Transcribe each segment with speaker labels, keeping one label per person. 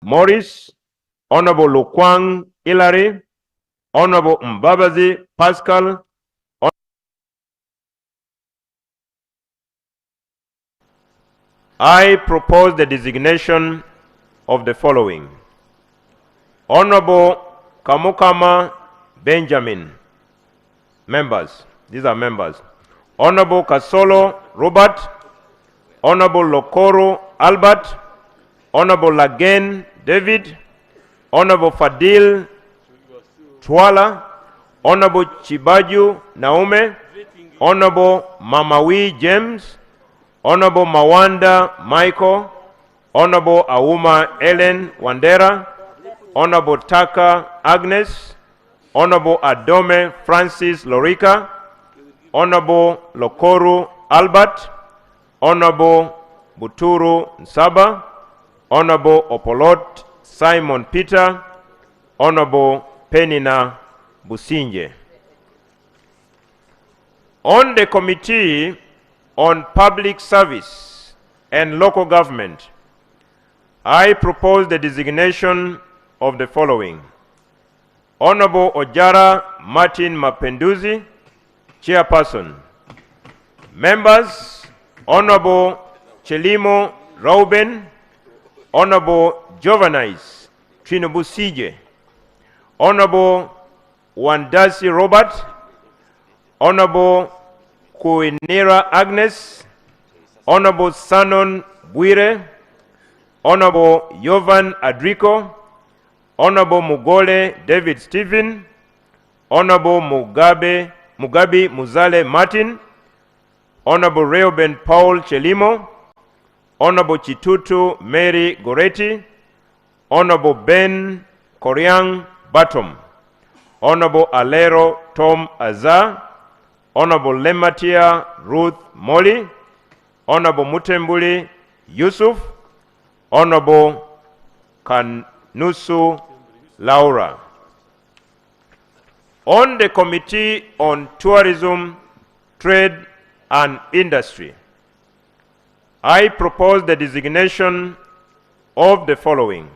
Speaker 1: Morris, Honorable Lukwang Hilary, Honorable Mbabazi Pascal, I propose the designation of the following: Honorable Kamukama Benjamin, members. These are members. Honorable Kasolo Robert, Honorable Lokoro Albert, Honorable Lagen David, Honorable Fadil Twala, Honorable Chibaju Naume, Honorable Mamawi James, Honorable Mawanda Michael, Honorable Auma Ellen Wandera, Honorable Taka Agnes, Honorable Adome Francis Lorica, Honorable Lokoru Albert, Honorable Buturu Nsaba, Honorable Opolot Simon Peter, Honorable Penina Businje. On the Committee on Public Service and Local Government, I propose the designation of the following: Honorable Ojara Martin Mapenduzi, Chairperson. Members: Honorable Chelimo Rauben, Honorable Jovanais Trinobusije, Honorable Wandasi Robert, Honorable Kuinera Agnes, Honorable Sanon Bwire, Honorable Yovan Adrico, Honorable Mugole David Stephen, Honorable Mugabi Muzale Martin, Honorable Reuben Paul Chelimo, Honorable Chitutu Mary Goretti, Honorable Ben Koryang Batom, Honorable Alero Tom Azar, Honorable Lematia Ruth Molly, Honorable Mutembuli Yusuf, Honorable Kanusu Laura. On the Committee on Tourism, Trade and Industry, I propose the designation of the following: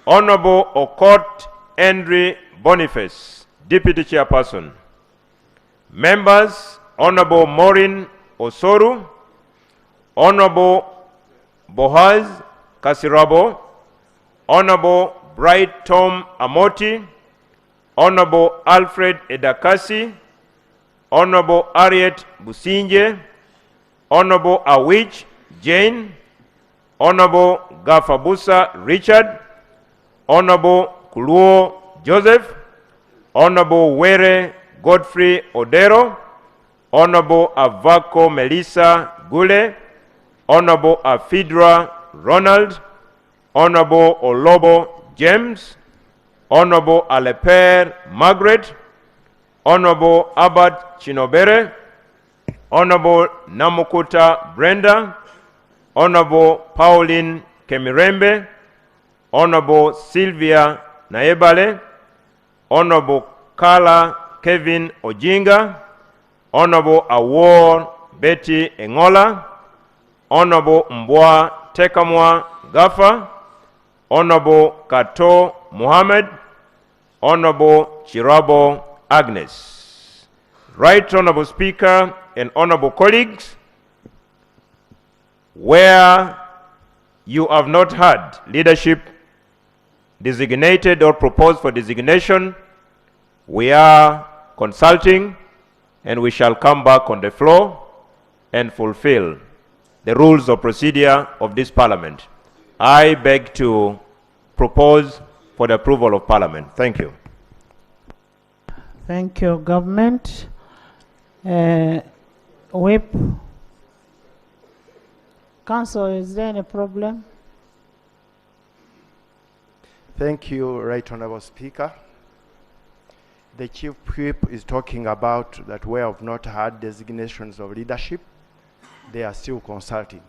Speaker 1: Honorable Okot Henry Boniface, Deputy Chairperson. Members: Honorable Maureen Osoru, Honorable Bohaz Kasirabo, Honorable Bright Tom Amoti, Honorable Alfred Edakasi, Honorable Harriet Businje, Honorable Awich Jane, Honorable Gafabusa Richard, Honorable Kuluo Joseph, Honorable Were Godfrey Odero, Honorable Avako Melissa Gule, Honorable Afidra Ronald, Honorable Olobo James, Honorable Aleper Margaret, Honorable Abad Chinobere, Honorable Namukuta Brenda, Honorable Pauline Kemirembe, Honorable Sylvia Naebale, Honorable Kala Kevin Ojinga, Honorable Awor Betty Engola, Honorable Mbwa Tekamwa Gafa, Honorable Kato Muhammad, Honorable Chirabo Agnes. Right Honorable Speaker and Honorable colleagues, where you have not had leadership designated or proposed for designation, we are consulting and we shall come back on the floor and fulfill the rules of procedure of this Parliament. I beg to propose for the approval of Parliament. Thank you.
Speaker 2: Thank you, Government. Whip. Council, is there any problem?
Speaker 3: Thank you, Right Honorable Speaker. The Chief Whip is talking about that we have not had designations of leadership. They are still consulting.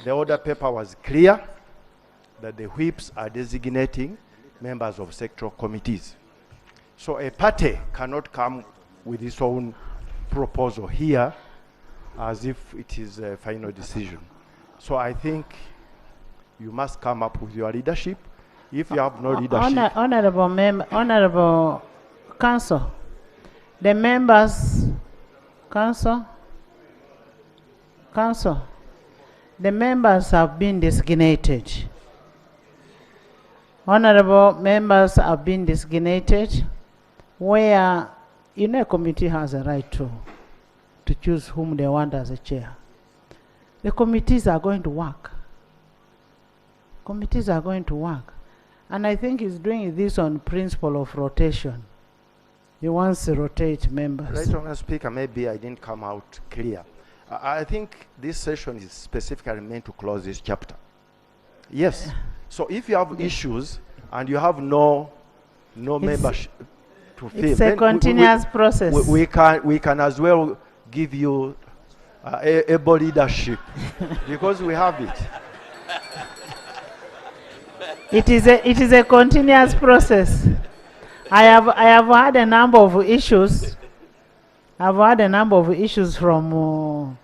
Speaker 3: The order paper was clear that the whips are designating members of sectoral committees. So a party cannot come with its own proposal here as if it is a final decision. So I think you must come up with your leadership. If you have no leadership,
Speaker 2: Honorable Council, the members, Council, the members have been designated. Honorable members have been designated where, you know, a committee has a right to choose whom they want as a chair. The committees are going to work. Committees are going to work. And I think he's doing this on principle of rotation. He wants to rotate members.
Speaker 3: Right, Honourable Speaker, maybe I didn't come out clear. I think this session is specifically meant to close this chapter. Yes. So if you have issues and you have no membership to fill,
Speaker 2: It's a continuous process.
Speaker 3: We can as well give you able leadership because we have it.
Speaker 2: It is a continuous process. I have had a number of issues. I've had a number of issues from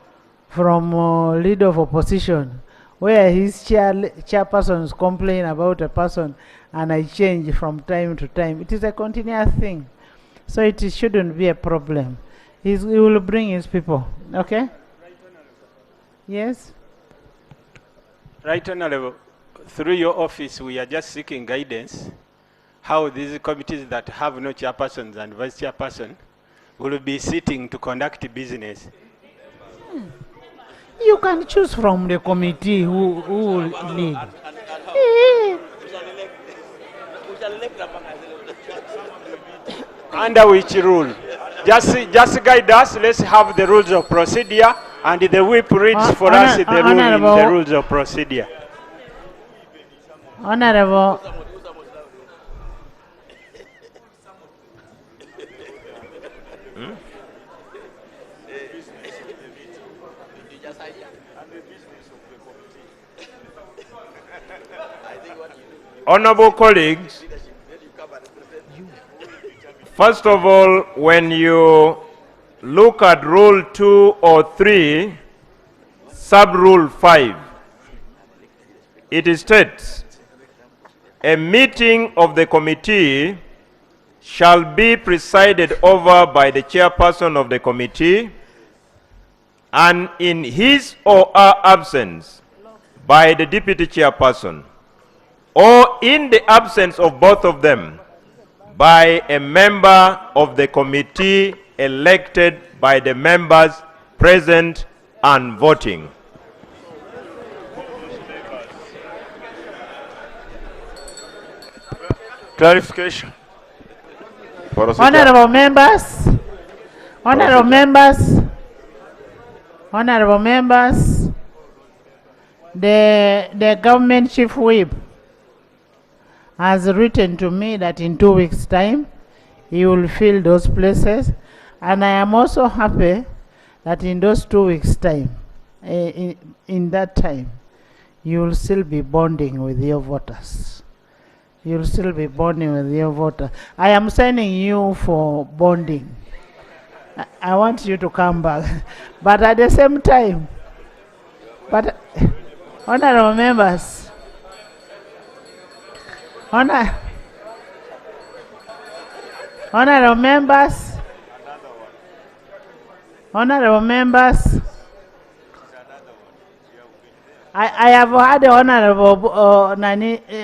Speaker 2: leader of opposition, where his chairpersons complain about a person, and I change from time to time. It is a continuous thing, so it shouldn't be a problem. He will bring his people. Okay. Yes.
Speaker 4: Right Honorable, through your office, we are just seeking guidance how these committees that have no chairpersons and vice chairperson will be sitting to conduct business.
Speaker 2: You can choose from the committee who will lead.
Speaker 4: Under which rule? Just guide us. Let's have the rules of procedure, and the whip reads for us the rules of procedure.
Speaker 2: Honorable.
Speaker 1: Honorable colleagues, first of all, when you look at Rule 2 or 3, Sub-Rule 5, it states, a meeting of the committee shall be presided over by the chairperson of the committee, and in his or her absence by the deputy chairperson, or in the absence of both of them, by a member of the committee elected by the members present and voting.
Speaker 5: Clarification.
Speaker 2: Honorable members, the government chief whip has written to me that in 2 weeks' time he will fill those places, and I am also happy that in those 2 weeks' time, in that time, you will still be bonding with your voters. You will still be bonding with your voters. I am sending you for bonding. I want you to come back, but at the same time, honorable members, honorable members, I have had the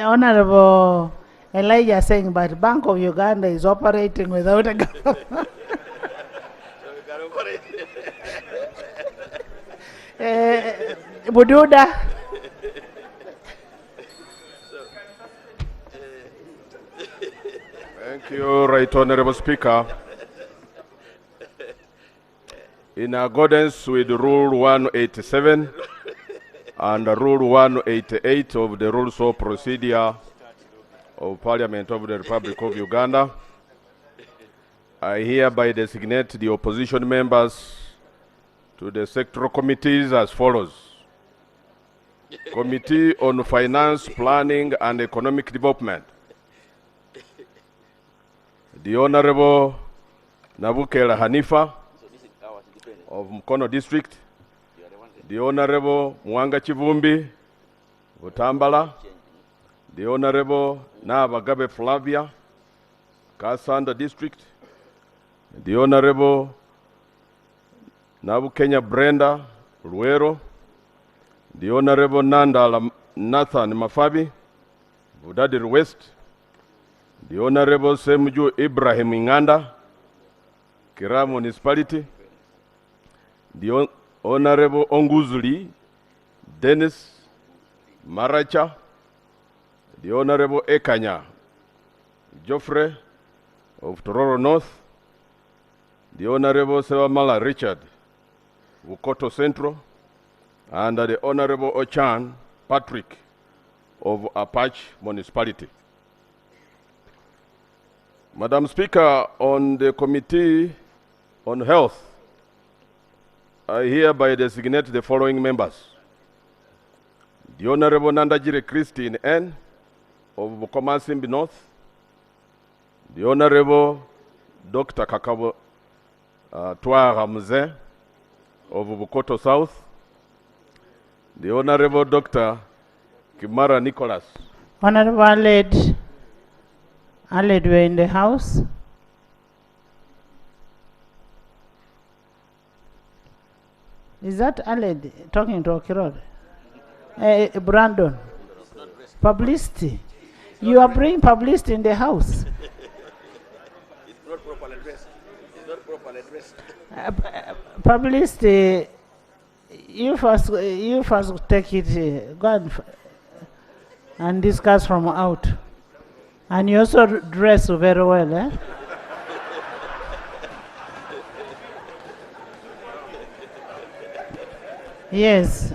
Speaker 2: Honorable Elijah saying, but Bank of Uganda is operating without a government. Bududa.
Speaker 5: Thank you, Right Honorable Speaker. In accordance with Rule 187 and Rule 188 of the Rules of Procedure of Parliament of the Republic of Uganda, I hereby designate the opposition members to the sectoral committees as follows. Committee on Finance, Planning and Economic Development. The Honorable Nabukela Hanifa of Mukono District, the Honorable Mwanga Chivumbi, Butambala, the Honorable Nabagabe Flavia, Kasanda District, the Honorable Nabukenya Brenda Luero, the Honorable Nanda Nathan Mafabi, Budadiri West, the Honorable Semju Ibrahim Inganda, Kira Municipality, the Honorable Onguzuli Dennis Maracha, the Honorable Ekanya Joffrey of Tororo North, the Honorable Sewamala Richard Wukoto Central, and the Honorable Ochan Patrick of Apache Municipality. Madam Speaker, on the Committee on Health, I hereby designate the following members. The Honorable Nandajire Christine N. of Bukomasimbi North, the Honorable Dr. Kakabo Twara Mze of Bukoto South, the Honorable Dr. Kimara Nicholas.
Speaker 2: Honorable Aled, we're in the house. Is that Aled talking to Okirod? Brandon. Publicity. You are bringing publicity in the house.
Speaker 6: It's not properly addressed. It's not properly addressed.
Speaker 2: Publicity, you first take it, go and discuss from out. And you also dress very well, eh? Yes.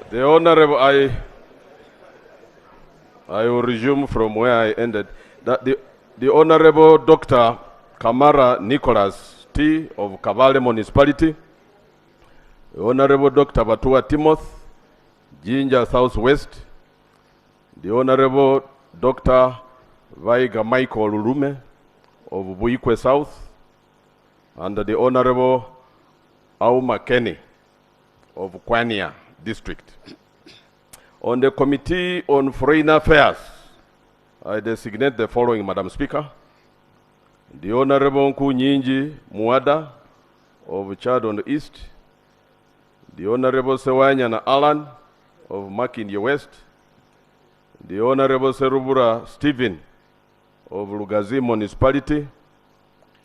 Speaker 5: The Honorable, I will resume from where I ended. That the Honorable Dr. Kamara Nicholas T. of Kabale Municipality, the Honorable Dr. Batua Timoth, Jinja Southwest, the Honorable Dr. Vaiga Michael Lurume of Buikwe South, and the Honorable Auma Kenny of Kwania District. On the Committee on Foreign Affairs, I designate the following, Madam Speaker. The Honorable Nkunyinji Muada of Chad on the East, the Honorable Sewanyana Alan of Makindye West, the Honorable Serubura Stephen of Lugazi Municipality,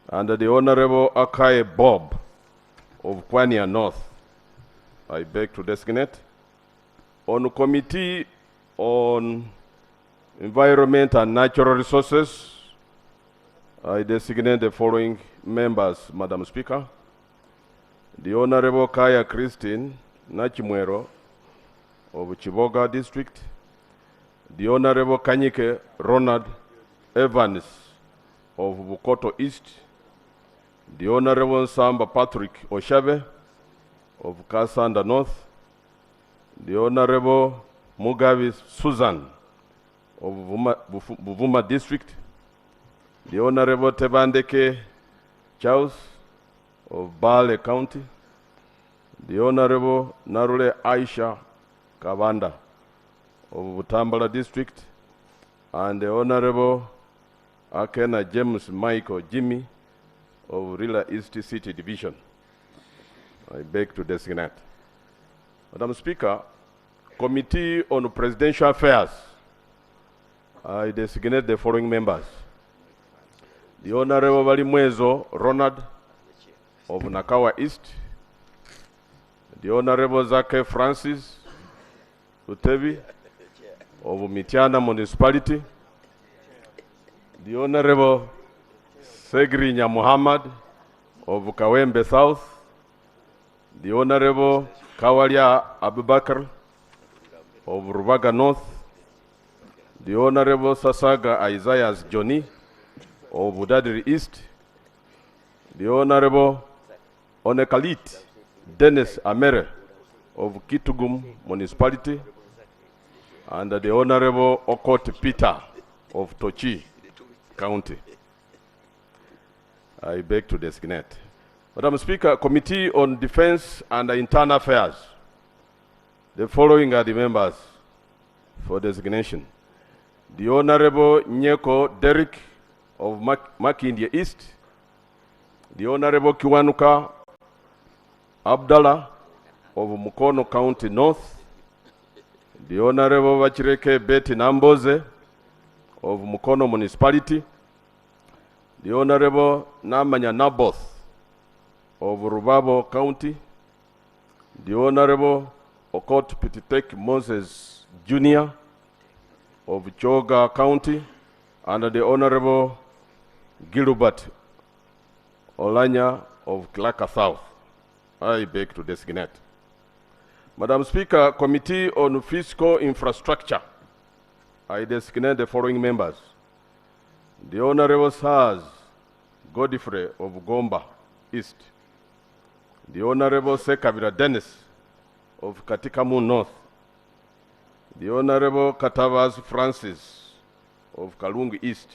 Speaker 5: and the Honorable Akaye Bob of Kwania North. I beg to designate. On Committee on Environment and Natural Resources, I designate the following members, Madam Speaker. The Honorable Kaya Christine Nachimwero of Chiboga District, the Honorable Kanyike Ronald Evans of Bukoto East, the Honorable Samba Patrick Oshabe of Kasanda North, the Honorable Mugabe Susan of Buvuma District, the Honorable Tebandeke Charles of Bale County, the Honorable Narule Aisha Kabanda of Butambala District, and the Honorable Akena James Michael Jimmy of Rila East City Division. I beg to designate. Madam Speaker, Committee on Presidential Affairs, I designate the following members. The Honorable Valimwezo Ronald of Nakawa East, the Honorable Zake Francis Utevi of Mitiana Municipality, the Honorable Segri Nyamuhammad of Kawembe South, the Honorable Kawalia Abubakar of Rubaga North, the Honorable Sasaga Isaiah Johnny of Budadiri East, the Honorable Onekalit Dennis Amere of Kitugum Municipality, and the Honorable Okot Peter of Tochi County. I beg to designate. Madam Speaker, Committee on Defense and Internal Affairs, The following are the members for designation. The Honorable Nyeko Derek of Makindye East, the Honorable Kiwanuka Abdallah of Mukono County North, the Honorable Vachireke Betty Namboze of Mukono Municipality, the Honorable Namanya Naboth of Rubabo County, the Honorable Okot Pititek Moses Jr. of Choga County, and the Honorable Gilbert Olanya of Clarka South. I beg to designate. Madam Speaker, Committee on Fiscal Infrastructure. I designate the following members. The Honorable Sars Godfrey of Gomba East. The Honorable Sekabira Dennis of Katikamu North. The Honorable Katavas Francis of Kalungu East.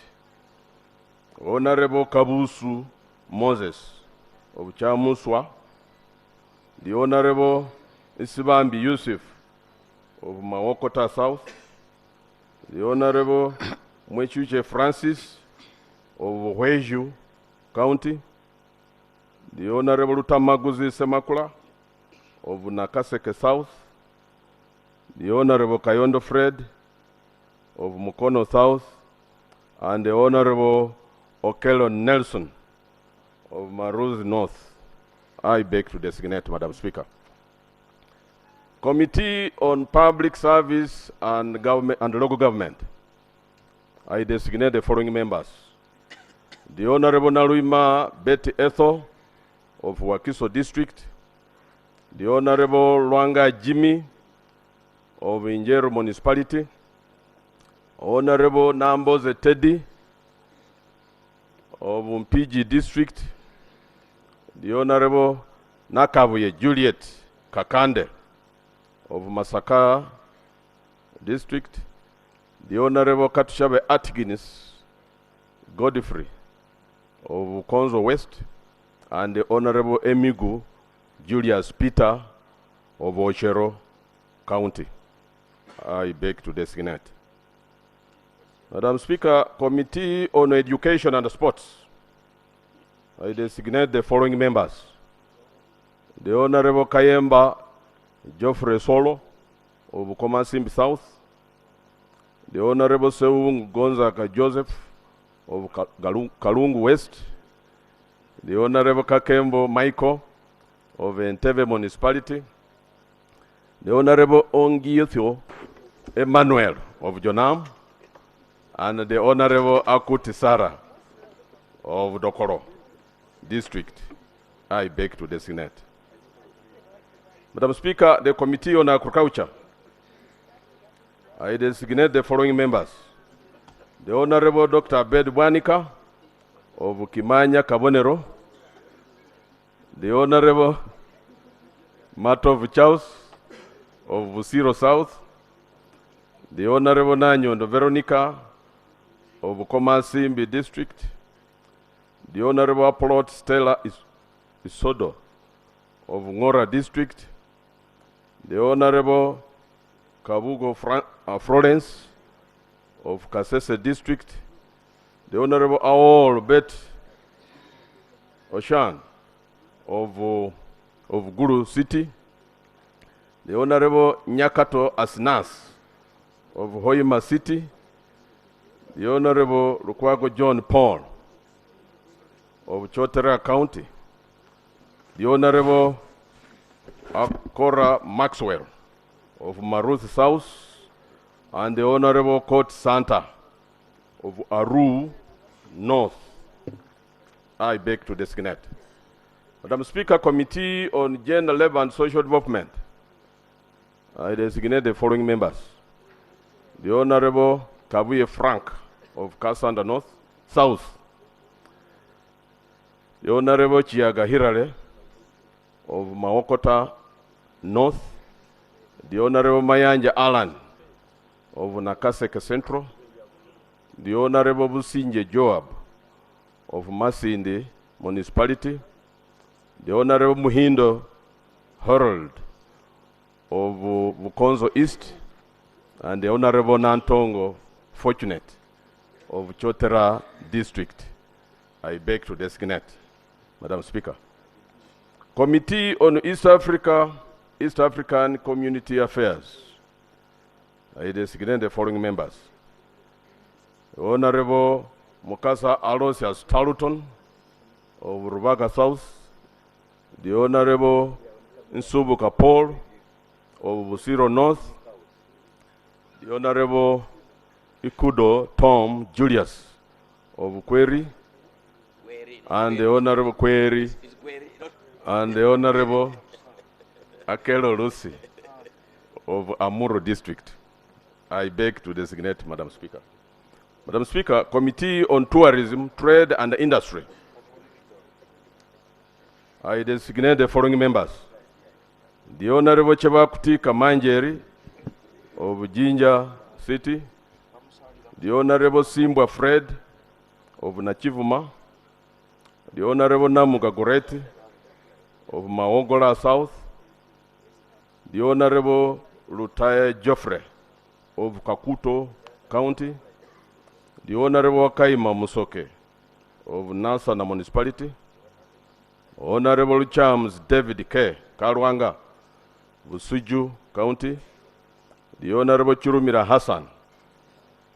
Speaker 5: Honorable Kabusu Moses of Chamuswa. The Honorable Isibambi Yusuf of Mawokota South. The Honorable Mwechuche Francis of Hweju County. The Honorable Utamaguzi Semakula of Nakaseke South. The Honorable Kayondo Fred of Mukono South, and the Honorable Okello Nelson of Maruz North. I beg to designate, Madam Speaker. Committee on Public Service and Government and Local Government. I designate the following members. The Honorable Naluima Betty Ethel of Wakiso District. The Honorable Luanga Jimmy of Injero Municipality. Honorable Namboze Teddy of Mpiji District. The Honorable Nakabuye Juliet Kakande of Masaka District. The Honorable Katushabe Atkinis Godfrey of Konzo West, and the Honorable Emigu Julius Peter of Ochero County. I beg to designate. Madam Speaker, Committee on Education and Sports. I designate the following members. The Honorable Kayemba Geoffrey Solo of Komasimbi South. The Honorable Seung Gonzaga Joseph of Kalungu West. The Honorable Kakembo Michael of Entebbe Municipality. The Honorable Ongiyotho Emmanuel of Jonam, and the Honorable Akuti Sara of Dokoro District. I beg to designate. Madam Speaker, the Committee on Agriculture. I designate the following members. The Honorable Dr. Abed Bwanika of Kimanya Kabonero. The Honorable Matov Chaus of Busiro South. The Honorable Nanyondo Veronica of Komasimbi District. The Honorable Plot Stella Isodo of Ngora District. The Honorable Kabugo Florence of Kasese District. The Honorable Aol Bet Oshan of Guru City. The Honorable Nyakato Asnas of Hoima City. The Honorable Lukwago John Paul of Chotera County. The Honorable Akora Maxwell of Maruth South, and the Honorable Court Santa of Aru North. I beg to designate. Madam Speaker, Committee on Gender, Labor and Social Development. I designate the following members. The Honorable Kabuye Frank of Kasanda North, South. The Honorable Chiaga Hirale of Mawokota North. The Honorable Mayanja Alan of Nakaseke Central. The Honorable Businje Joab of Masindi Municipality. The Honorable Muhindo Harold of Bukonzo East, and the Honorable Nantongo Fortunate of Chotera District. I beg to designate, Madam Speaker. Committee on East African Community Affairs. I designate the following members. Honorable Mukasa Alosias Taluton of Rubaga South, the Honorable Nsubuka Paul of Busiro North, the Honorable Ikudo Tom Julius of Kweri, and the Honorable Kweri, and the Honorable Akelo Lucy of Amuro District. I beg to designate, Madam Speaker. Madam Speaker, Committee on Tourism, Trade and Industry. I designate the following members. The Honorable Chebakuti Kamanjeri of Jinja City, the Honorable Simbwa Fred of Nachivuma, the Honorable Namuga Goreti of Maogola South, the Honorable Lutaye Joffre of Kakuto County, the Honorable Kaima Musoke of Nasana Municipality, Honorable Charles David K. Karwanga, Busuju County, the Honorable Churumira Hassan,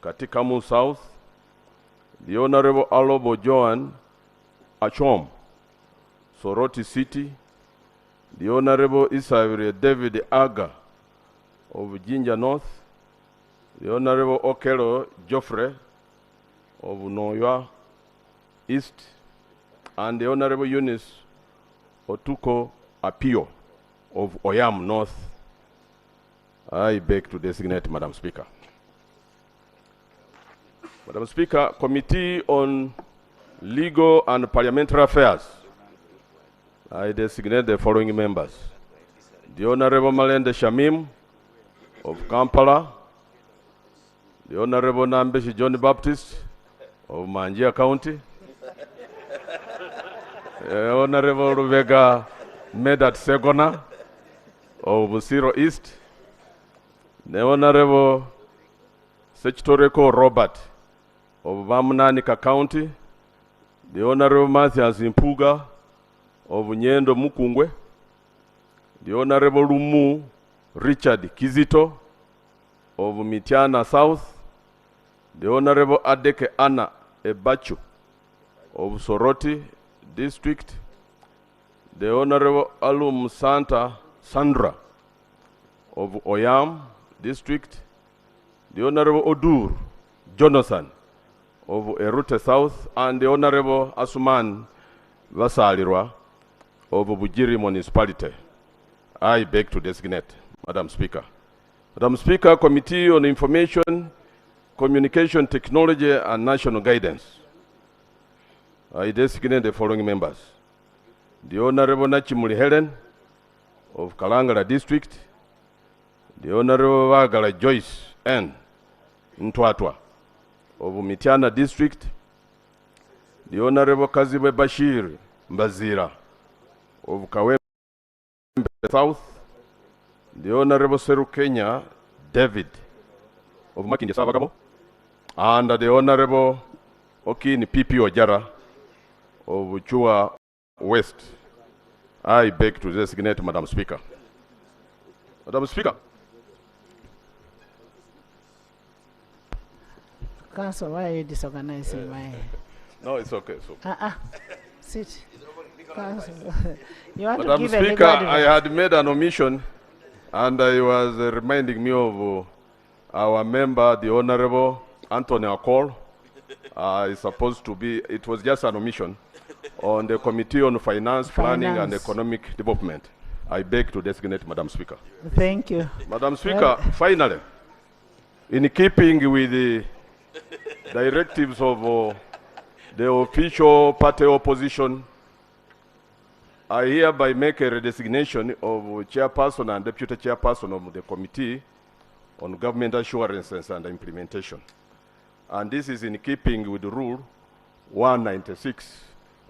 Speaker 5: Katikamu South, the Honorable Alobo Joan Achom, Soroti City, the Honorable Isavire David Aga of Jinja North, the Honorable Okelo Joffre of Noya East, and the Honorable Eunice Otuko Apio of Oyam North. I beg to designate, Madam Speaker. Madam Speaker, Committee on Legal and Parliamentary Affairs. I designate the following members. The Honorable Malende Shamim of Kampala, the Honorable Nambeshi John Baptist of Manjia County, the Honorable Rubega Medat Segona of Busiro East, the Honorable Sectoral Robert of Vamunanika County, the Honorable Mathias Impuga of Nyendo Mukungwe, the Honorable Lumu Richard Kizito of Mitiana South, the Honorable Adeke Anna Ebachu of Soroti District, the Honorable Alum Sandra of Oyam District, the Honorable Odur Jonathan of Erute South, and the Honorable Asuman Vasalirwa of Bujiri Municipality. I beg to designate, Madam Speaker. Madam Speaker, Committee on Information, Communication Technology and National Guidance. I designate the following members. The Honorable Nachimuli Helen of Kalangala District, the Honorable Wagala Joyce N. Ntwatwa of Mitiana District, the Honorable Kazibe Bashir Mbazira of Kawembe South, the Honorable Seru Kenya David of Makindi Savagamo, and the Honorable Okini Pipi Ojara of Chua West. I beg to designate, Madam Speaker. Madam Speaker.
Speaker 2: Council, why are you disorganizing my...
Speaker 5: No, it's okay. It's okay.
Speaker 2: Sit. Council. You want
Speaker 5: Madam
Speaker 2: to give
Speaker 5: Speaker,
Speaker 2: everybody...
Speaker 5: I had made an omission, and I was reminding me of our member, the Honorable Anthony Akol. Is supposed to be, it was just an omission, on the Committee on Finance, Planning and Economic Development. I beg to designate, Madam Speaker.
Speaker 2: Thank you.
Speaker 5: Madam Speaker, finally, in keeping with the directives of the official party opposition, I hereby make a redesignation of chairperson and deputy chairperson of the Committee on Government Assurances and Implementation. And this is in keeping with the Rule 196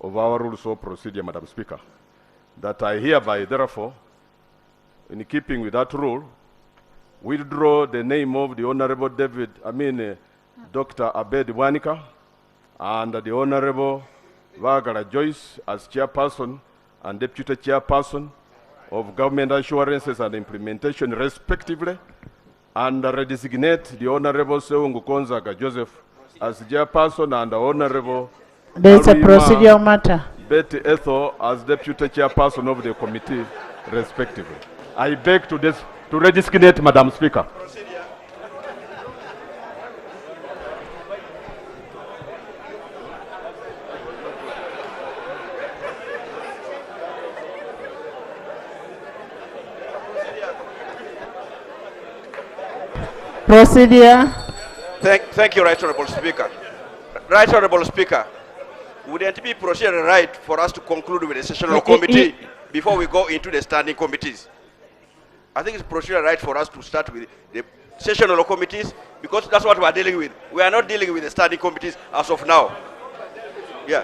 Speaker 5: of our Rules of Procedure, Madam Speaker, that I hereby, therefore, in keeping with that rule, withdraw the name of the Honorable Dr. Abed Wanika and the Honorable Vagara Joyce as chairperson and deputy chairperson of government assurances and implementation respectively, and redesignate the Honorable Seungu Konzaga Joseph as chairperson and the Honorable
Speaker 2: There's a
Speaker 5: Arima
Speaker 2: procedural matter.
Speaker 5: Betty Ethel as deputy chairperson of the committee respectively. I beg to redesignate, Madam Speaker.
Speaker 2: Procedure.
Speaker 6: Thank you, Right Honorable Speaker. Right Honorable Speaker, wouldn't it be procedurally right for us to conclude with the sessional committee before we go into the standing committees? I think it's procedurally right for us to start with the sessional committees because that's what we are dealing with. We are not dealing with the standing committees as of now. Yeah.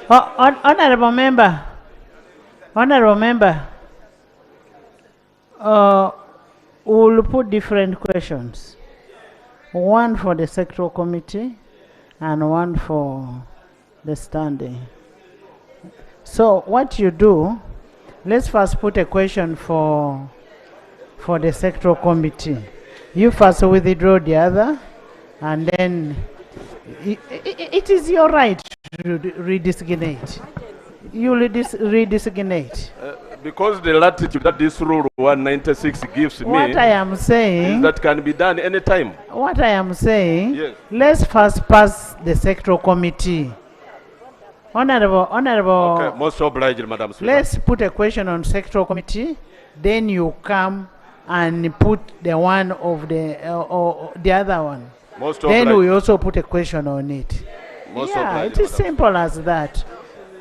Speaker 2: Honorable member, we'll put different questions. One for the sectoral committee and one for the standing. So what you do, let's first put a question for the sectoral committee. You first withdraw the other, and then it is your right to redesignate. You will redesignate.
Speaker 5: Because the latitude that this rule 196 gives me,
Speaker 2: what I am saying
Speaker 5: is that can be done anytime.
Speaker 2: What I am saying,
Speaker 5: yes.
Speaker 2: Let's first pass the sectoral committee. Honorable.
Speaker 5: Okay, most obliged, Madam Speaker.
Speaker 2: Let's put a question on sectoral committee, then you come and put the one of the other one.
Speaker 5: Most
Speaker 2: then
Speaker 5: obliged.
Speaker 2: we also put a question on it.
Speaker 5: Most
Speaker 2: yeah,
Speaker 5: obliged,
Speaker 2: it is
Speaker 5: Madam
Speaker 2: simple as that.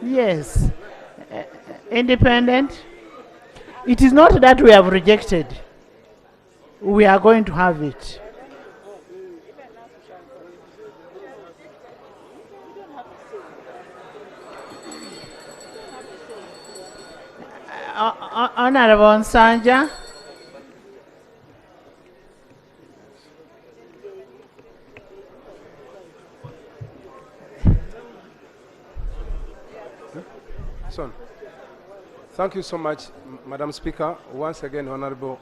Speaker 2: Yes. Independent. It is not that we have rejected. We are going to have it. Honorable Nsanja.
Speaker 7: Son. Thank you so much, Madam Speaker. Once again, Honorable.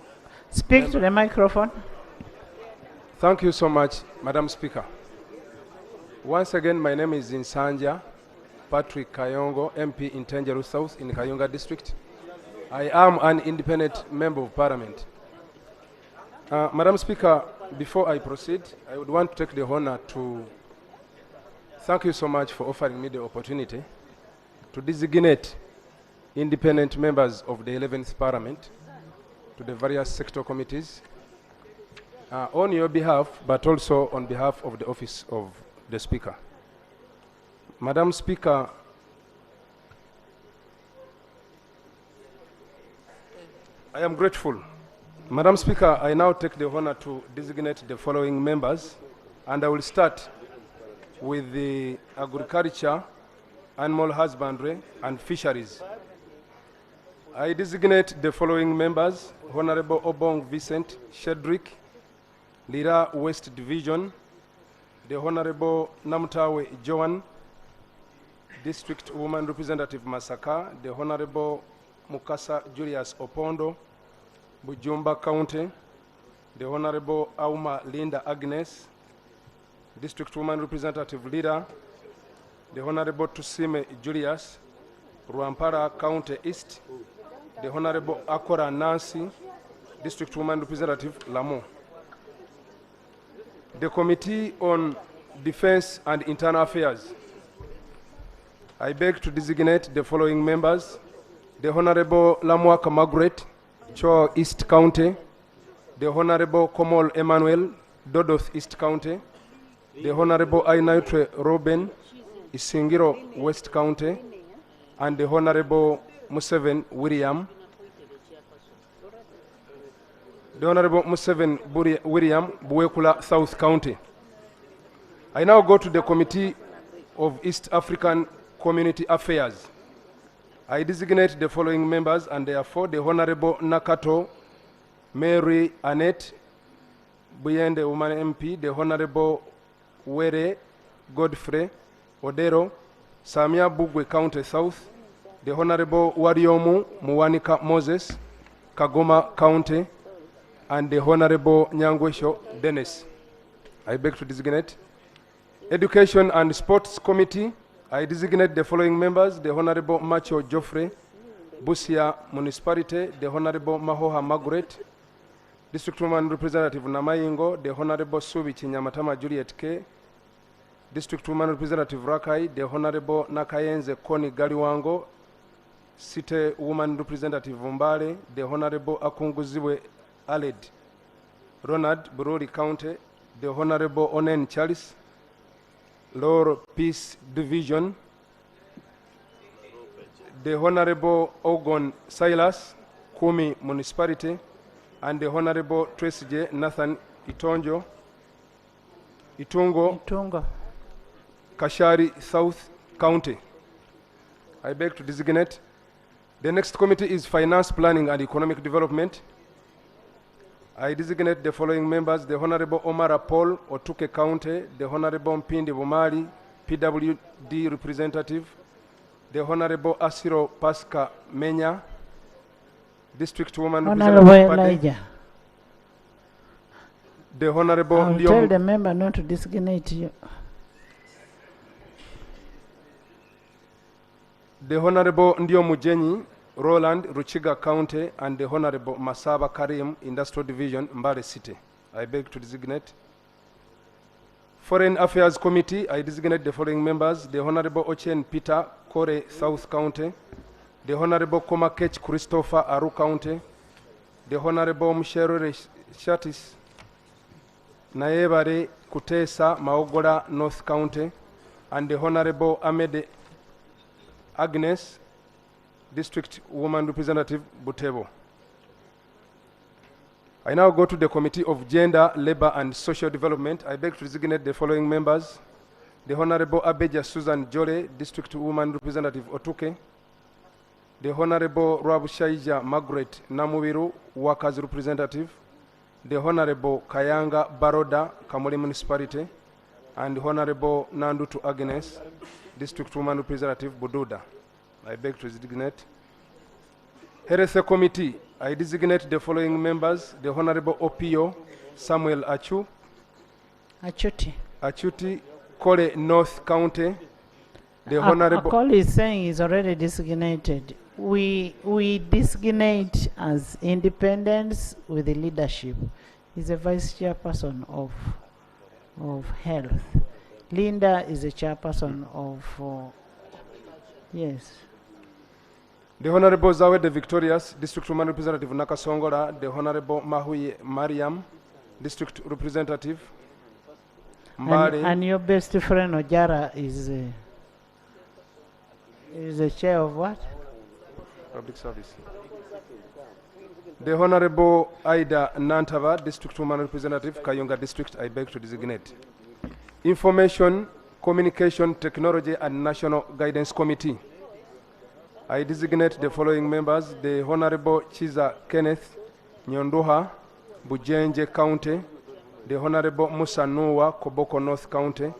Speaker 2: Speak to the microphone.
Speaker 7: Thank you so much, Madam Speaker. Once again, my name is Nsanja Patrick Kayongo, MP in Tenjeru South in Kayonga District. I am an independent member of Parliament. Madam Speaker, before I proceed, I would want to take the honor to thank you so much for offering me the opportunity to designate independent members of the 11th Parliament to the various sector committees on your behalf, but also on behalf of the office of the Speaker. Madam Speaker, I am grateful. Madam Speaker, I now take the honor to designate the following members, and I will start with the agriculture, animal husbandry, and fisheries. I designate the following members: Honorable Obong Vincent Shedrick, Lira West Division; the Honorable Namtawe Joan, District Woman Representative Masaka; the Honorable Mukasa Julius Opondo, Bujumba County; the Honorable Auma Linda Agnes, District Woman Representative Leader; the Honorable Tusime Julius, Rwampara County East; the Honorable Akora Nancy, District Woman Representative Lamo. The Committee on Defense and Internal Affairs. I beg to designate the following members: the Honorable Lamwaka Margaret, Cho East County; the Honorable Komol Emmanuel, Dodoth East County; the Honorable Ainaitre Robin, Isingiro West County; and the Honorable Museven William. The Honorable Museven William, Buekula South County. I now go to the Committee of East African Community Affairs. I designate the following members, and therefore the Honorable Nakato Mary Annette Buyende, woman MP, the Honorable Were Godfrey Odero, Samia Bugwe County South, the Honorable Wariomu Muwanika Moses, Kagoma County, and the Honorable Nyangwesho Dennis. I beg to designate. Education and Sports Committee, I designate the following members: the Honorable Macho Geoffrey, Busia Municipality, the Honorable Mahoha Margaret, District Woman Representative Namayingo, the Honorable Subi Chinyamatama Juliet K, District Woman Representative Rakai, the Honorable Nakayenze Koni Galiwango, City Woman Representative Vumbale, the Honorable Akunguziwe Aled Ronald, Bururi County, the Honorable Onen Charles, Lord Peace Division, the Honorable Ogon Silas, Kumi Municipality, and the Honorable Tracy J. Nathan Itungo, Kashari South County. I beg to designate. The next committee is Finance, Planning and Economic Development. I designate the following members: the Honorable Omar Paul, Otuke County, the Honorable Mpindi Bumali, PWD Representative, the Honorable Asiro Pasca Menya, District Woman Representative Party, the Honorable
Speaker 2: I'll tell the member not to designate you.
Speaker 7: The Honorable Ndio Mujenyi, Roland, Ruchiga County, and the Honorable Masaba Karim, Industrial Division, Mbale City. I beg to designate. Foreign Affairs Committee, I designate the following members: the Honorable Ochen Peter, Kore South County, the Honorable Komakech Christopher, Aru County, the Honorable Msherere Shatis, Naebare Kutesa, Maogola, North County, and the Honorable Ahmed Agnes, District Woman Representative, Butebo. I now go to the Committee of Gender, Labor and Social Development. I beg to designate the following members: the Honorable Abeja Susan Jole, District Woman Representative, Otuke, the Honorable Rabushaija Margaret Namubiru, Workers Representative, the Honorable Kayanga Baroda, Kamuli Municipality, and the Honorable Nandutu Agnes, District Woman Representative, Bududa. I beg to designate. Health Committee, I designate the following members: the Honorable Opio Samuel Achuti, Kole North County, the Honorable...
Speaker 2: Akoli is saying he's already designated. We designate as independents with the leadership. He's a vice chairperson of health. Linda is a chairperson of... yes.
Speaker 7: The Honorable Zawede Victorious, District Woman Representative Nakasongola, the Honorable Mahui Mariam, District Representative Mbali.
Speaker 2: And your best friend Ojara is the chair of what?
Speaker 7: Public Service. The Honorable Aida Nantava, District Woman Representative, Kayunga District, I beg to designate. Information, Communication, Technology and National Guidance Committee. I designate the following members: the Honorable Chiza Kenneth Nyondoha, Bujenje County, the Honorable Musa Nuwa, Koboko North County,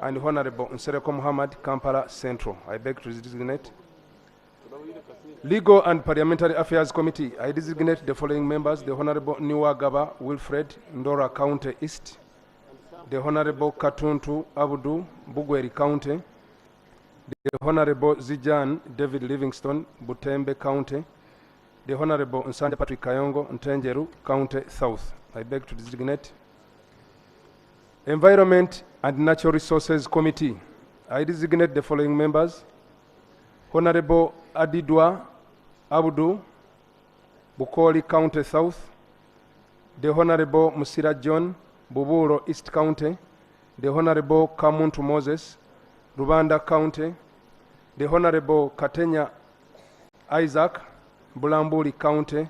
Speaker 7: and the Honorable Nsereko Muhammad, Kampala Central. I beg to designate. Legal and Parliamentary Affairs Committee, I designate the following members: the Honorable Niwagaba Wilfred, Ndora County East, the Honorable Katuntu Abudu, Bugweri County, the Honorable Zijan David Livingston, Butembe County, the Honorable Nsande Patrick Kayongo, Ntenjeru County South. I beg to designate. Environment and Natural Resources Committee, I designate the following members: Honorable Adidwa Abudu, Bukoli County South, the Honorable Musira John, Buburo East County, the Honorable Kamuntu Moses, Rubanda County, the Honorable Katenya Isaac, Bulambuli County,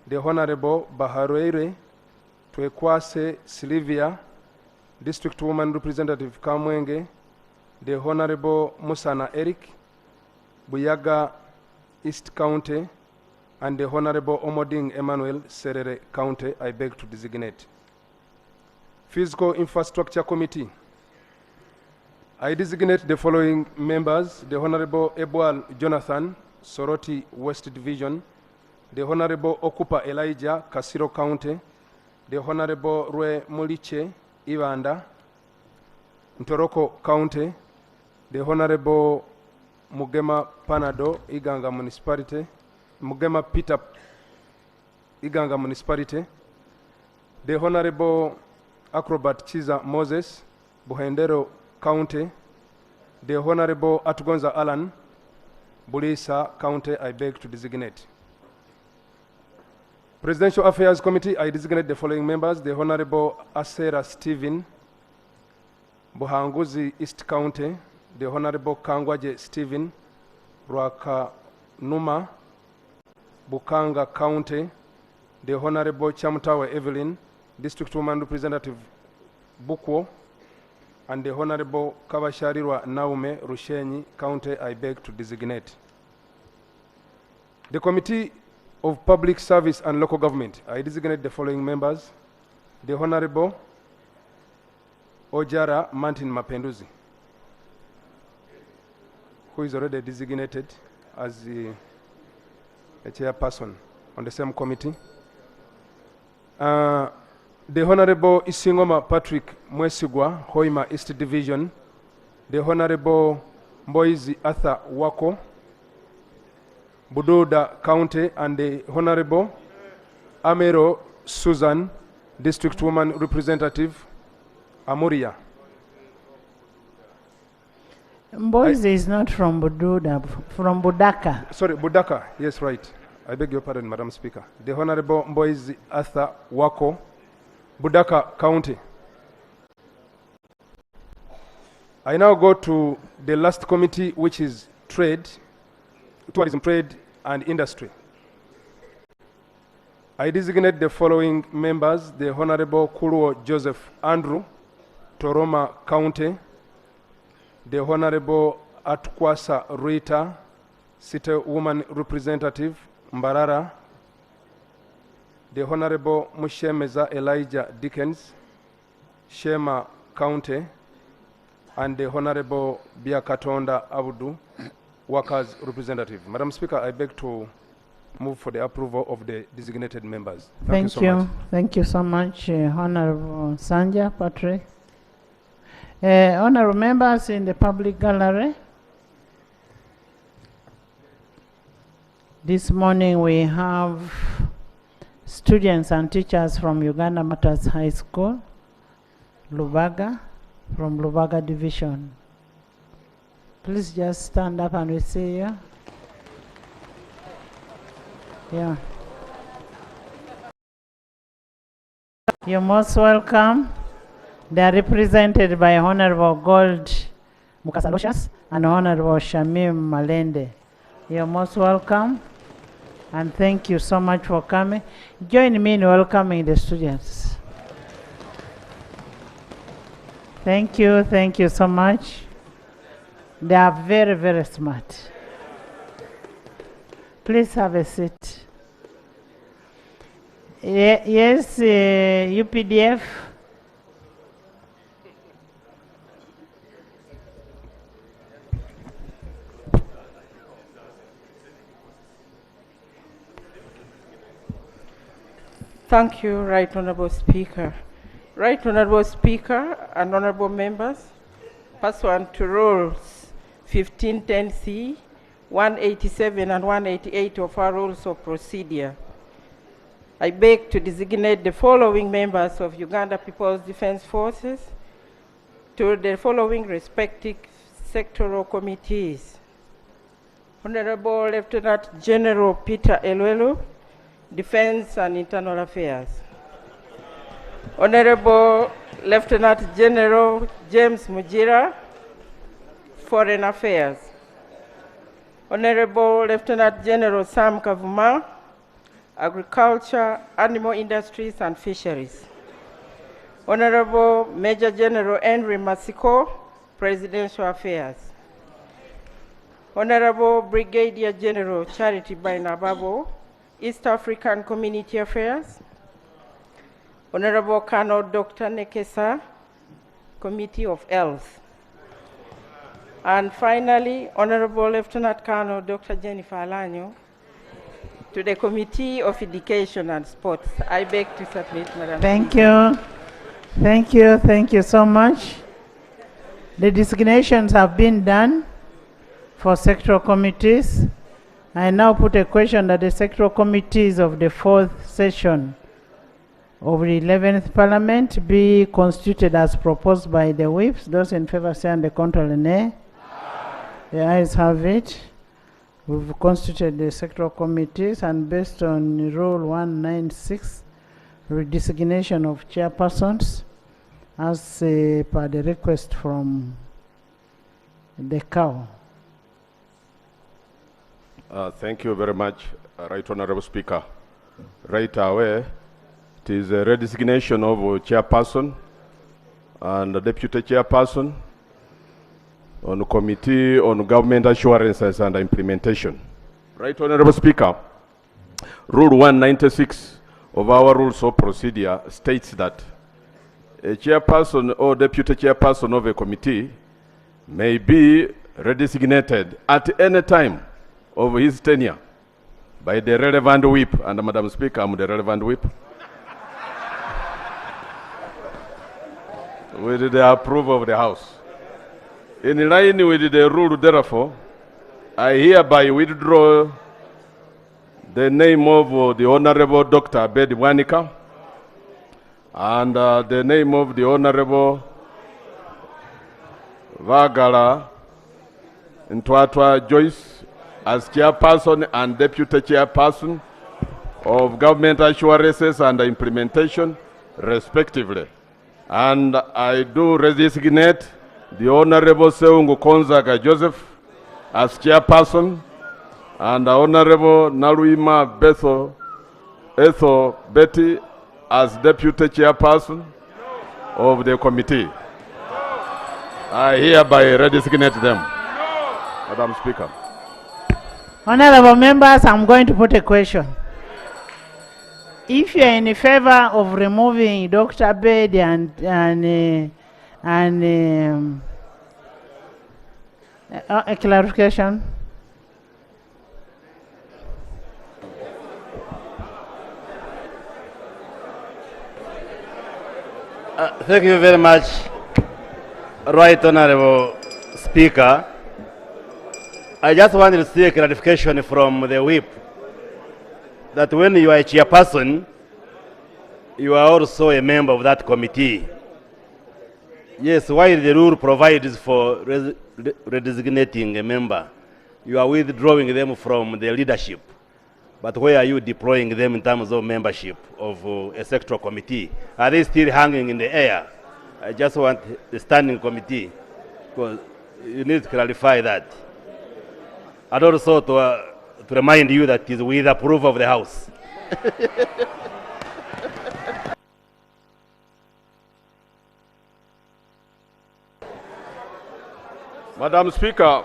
Speaker 7: the Honorable Baharuere Twekwase Silvia, District Woman Representative Kamwenge, the Honorable Musana Eric, Buyaga East County, and the Honorable Omoding Emmanuel Serere County, I beg to designate. Physical Infrastructure Committee, I designate the following members: the Honorable Ebual Jonathan, Soroti West Division, the Honorable Okupa Elijah, Kasiro County, the Honorable Rwe Muliche, Ivanda, Ntoroko County, the Honorable Mugema Panado, Iganga Municipality, Mugema Peter, Iganga Municipality, the Honorable Acrobat Chiza Moses, Buhendero County, the Honorable Atugonza Alan, Bulisa County, I beg to designate. Presidential Affairs Committee, I designate the following members: the Honorable Asera Stephen, Buhanguzi East County, the Honorable Kangwaje Stephen, Rwaka Numa, Bukanga County, the Honorable Chamutawe Evelyn, District Woman Representative Bukwo, and the Honorable Kabasharirwa Naume Rushenyi County, I beg to designate. The Committee of Public Service and Local Government, I designate the following members: the Honorable Ojara Martin Mapenduzi, who is already designated as the chairperson on the same committee. The Honorable Isingoma Patrick Mwesigwa, Hoima East Division, the Honorable Mboizi Arthur Wako, Budoda County, and the Honorable Amero Susan, District Woman Representative, Amuria.
Speaker 2: Mboizi is not from Budoda, from Budaka.
Speaker 7: Sorry, Budaka, yes, right. I beg your pardon, Madam Speaker. The Honorable Mboizi Arthur Wako, Budaka County. I now go to the last committee, which is tourism, trade, and industry. I designate the following members: the Honorable Kuruo Joseph Andrew, Toroma County, the Honorable Atkwasa Rita, City Woman Representative, Mbarara, the Honorable Mushemeza Elijah Dickens, Shema County, and the Honorable Biakatonda Abudu, Workers Representative. Madam Speaker, I beg to move for the approval of the designated members. Thank you so much.
Speaker 2: Thank you so much, Honorable Sanja Patrick. Honorable members in the public gallery, this morning we have students and teachers from Uganda Matters High School, Lubaga, from Lubaga Division. Please just stand up and we see you. Yeah. You're most welcome. They are represented by Honorable Gold Mukasaloshas and Honorable Shamim Malende. You're most welcome. And thank you so much for coming. Join me in welcoming the students. Thank you so much. They are very, very smart. Please have a seat. Yes, UPDF.
Speaker 8: Thank you, Right Honorable Speaker. Right Honorable Speaker and Honorable Members, pursuant to Rules 1510C, 187 and 188 of our Rules of Procedure, I beg to designate the following members of Uganda People's Defense Forces to the following respective sectoral committees. Honorable Lieutenant General Peter Elwelu, Defense and Internal Affairs. Honorable Lieutenant General James Mujira, Foreign Affairs. Honorable Lieutenant General Sam Kavuma, Agriculture, Animal Industries and Fisheries. Honorable Major General Henry Masiko, Presidential Affairs. Honorable Brigadier General Charity Bainababo, East African Community Affairs. Honorable Colonel Dr. Nekesa, Committee of Health. And finally, Honorable Lieutenant Colonel Dr. Jennifer Alanyo, to the Committee of Education and Sports. I beg to submit, Madam.
Speaker 2: Thank you. Thank you. Thank you so much. The designations have been done for sectoral committees. I now put a question that the sectoral committees of the 4th session of the 11th Parliament be constituted as proposed by the whips. Those in favor say on the contrary, nay. The ayes have it. We've constituted the sectoral committees, and based on Rule 196, redesignation of chairpersons, as per the request from the cow.
Speaker 5: Thank you very much, Right Honorable Speaker. Right away, it is a redesignation of a chairperson and a deputy chairperson on the Committee on Government Assurances and Implementation. Right Honorable Speaker, Rule 196 of our Rules of Procedure states that a chairperson or deputy chairperson of a committee may be redesignated at any time of his tenure by the relevant whip. And Madam Speaker, I'm the relevant whip. With the approval of the House. In line with the rule, therefore, I hereby withdraw the name of the Honorable Dr. Abed Wanika and the name of the Honorable Vagala Ntwatwa Joyce as chairperson and deputy chairperson of Government Assurances and Implementation, respectively. And I do redesignate the Honorable Seungu Konzaga Joseph as chairperson and the Honorable Naluima Etho Betty as deputy chairperson of the committee. I hereby redesignate them. Madam Speaker.
Speaker 2: Honorable members, I'm going to put a question. If you are in favor of removing Dr. Bedi and a clarification.
Speaker 9: Thank you very much, Right Honorable Speaker. I just wanted to see a clarification from the whip that when you are a chairperson, you are also a member of that committee. Yes, while the rule provides for redesignating a member, you are withdrawing them from the leadership. But where are you deploying them in terms of membership of a sectoral committee? Are they still hanging in the air? I just want the standing committee, because you need to clarify that. And also to remind you that it is with approval of the House.
Speaker 5: Madam Speaker,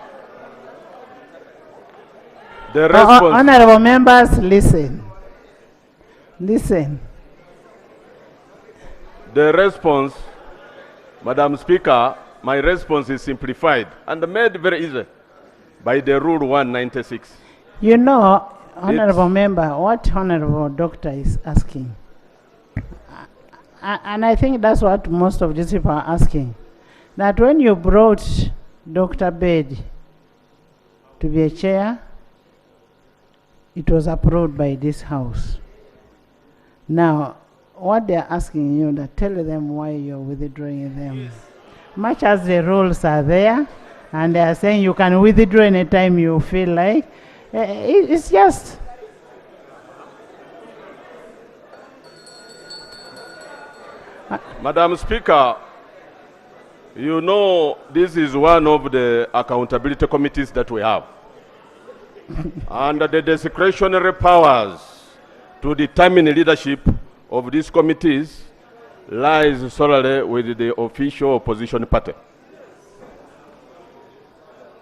Speaker 5: the response...
Speaker 2: Honorable members, listen. Listen.
Speaker 5: The response, Madam Speaker, my response is simplified and made very easy by the Rule 196.
Speaker 2: You know, Honorable Member, what Honorable Doctor is asking. And I think that's what most of these people are asking. That when you brought Dr. Bedi to be a chair, it was approved by this House. Now, what they're asking you, that tell them why you're withdrawing them. Yes. Much as the rules are there, and they are saying you can withdraw anytime you feel like, it's just...
Speaker 5: Madam Speaker, you know this is one of the accountability committees that we have. And the discretionary powers to determine the leadership of these committees lies solely with the official opposition party.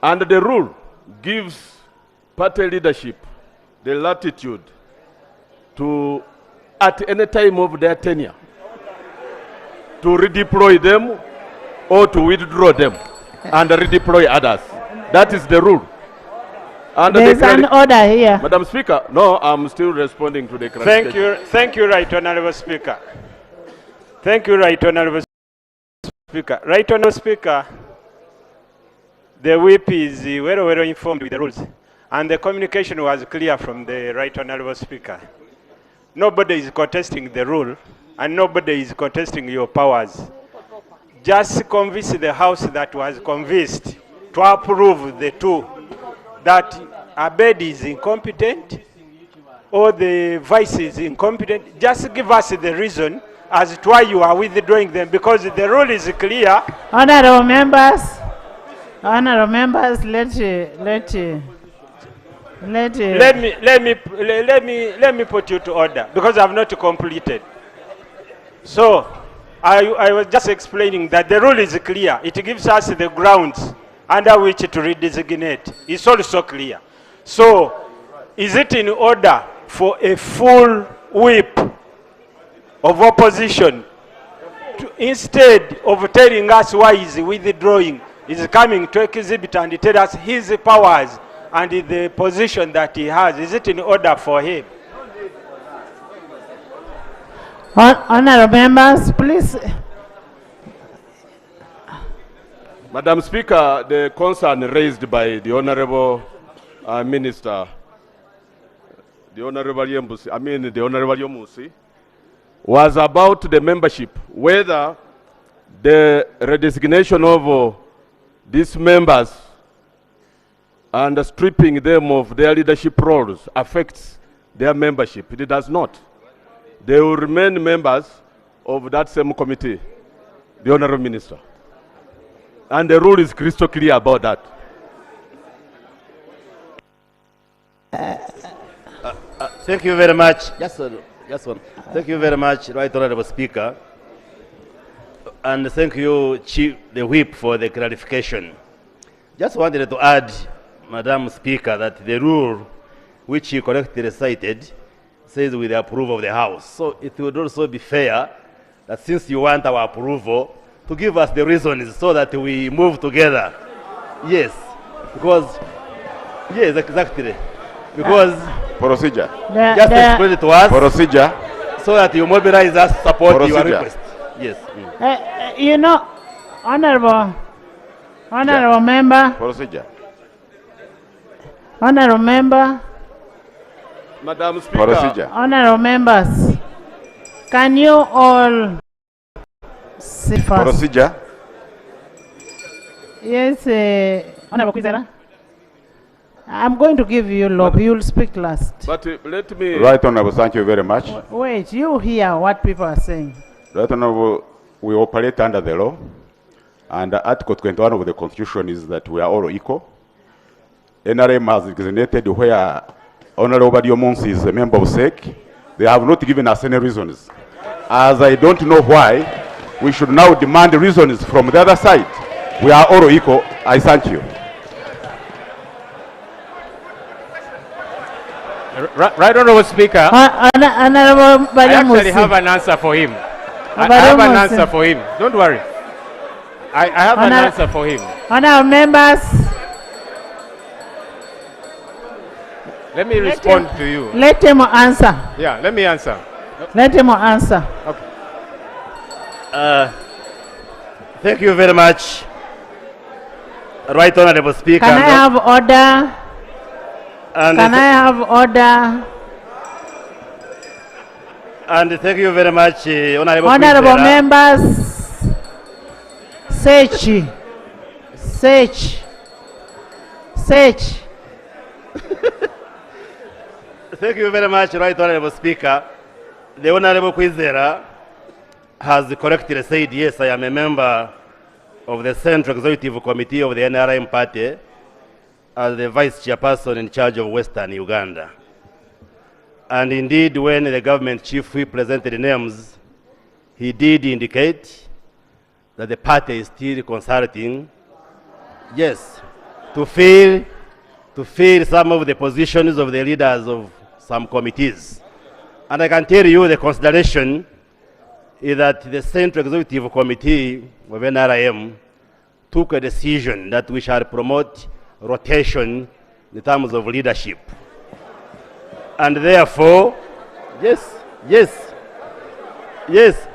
Speaker 5: And the rule gives party leadership the latitude to, at any time of their tenure, to redeploy them or to withdraw them and redeploy others. That is the rule. And
Speaker 2: There's an order here.
Speaker 5: Madam Speaker, no, I'm still responding to the clarification.
Speaker 4: Thank you, Right Honourable Speaker. Thank you, Right Honourable Speaker. Right Honourable Speaker, the whip is well informed with the rules, and the communication was clear from the Right Honourable Speaker. Nobody is contesting the rule, and nobody is contesting your powers. Just convince the House that was convinced to approve the two, that Abed is incompetent or the vice is incompetent. Just give us the reason as to why you are withdrawing them, because the rule is clear.
Speaker 2: Honourable members,
Speaker 4: let me put you to order, because I have not completed. So I was just explaining that the rule is clear. It gives us the grounds under which to redesignate. It's also clear. So is it in order for a full whip of opposition to, instead of telling us why he's withdrawing, is coming to exhibit and tell us his powers and the position that he has? Is it in order for him?
Speaker 2: Honourable members, please.
Speaker 5: Madam Speaker, the concern raised by the Honourable Minister, the Honourable Yomusi, was about the membership, whether the redesignation of these members and stripping them of their leadership roles affects their membership. It does not. They will remain members of that same committee, the Honourable Minister. And the rule is crystal clear about that.
Speaker 9: Thank you very much. Just one. Thank you very much, Right Honourable Speaker. And thank you, Chief, the Whip, for the clarification. Just wanted to add, Madam Speaker, that the rule which you correctly cited says with the approval of the House. So it would also be fair that since you want our approval, to give us the reasons so that we move together. Yes, because, yes, exactly. Because
Speaker 5: procedure.
Speaker 9: Just explain it to us.
Speaker 5: Procedure.
Speaker 9: So that you mobilize us to support your request. Yes.
Speaker 2: You know, honourable member.
Speaker 5: Procedure.
Speaker 2: Honourable member.
Speaker 5: Madam Speaker. Procedure.
Speaker 2: Honourable members, can you all sit first?
Speaker 5: Procedure.
Speaker 2: Yes, Honourable Kwizera. I'm going to give you lob. You'll speak last.
Speaker 5: But let me...
Speaker 1: Right Honourable, thank you very much.
Speaker 2: Wait, you hear what people are saying.
Speaker 1: Right Honourable, we operate under the law, and Article 21 of the Constitution is that we are all equal. NRM has designated where Honourable Badiomonsi is a member of SEC. They have not given us any reasons. As I don't know why, we should now demand reasons from the other side. We are all equal. I thank you.
Speaker 10: Right Honourable Speaker,
Speaker 2: Honourable
Speaker 10: I actually have an answer for him. I have an answer for him. Don't worry. I have an answer for him.
Speaker 2: Honourable members.
Speaker 10: Let me respond to you.
Speaker 2: Let him answer.
Speaker 10: Yeah, let me answer.
Speaker 2: Let him answer.
Speaker 10: Okay.
Speaker 9: Thank you very much, Right Honourable Speaker.
Speaker 2: Can I have order? Can I have order?
Speaker 9: And thank you very much, Honourable
Speaker 2: members. Search.
Speaker 9: Thank you very much, Right Honourable Speaker. The Honourable Kwizera has correctly said, yes, I am a member of the Central Executive Committee of the NRM Party as the Vice Chairperson in charge of Western Uganda. And indeed, when the government chief whip presented the names, he did indicate that the party is still consulting, yes, to fill to fill some of the positions of the leaders of some committees. And I can tell you the consideration is that the Central Executive Committee of NRM took a decision that we shall promote rotation in terms of leadership. And therefore, yes,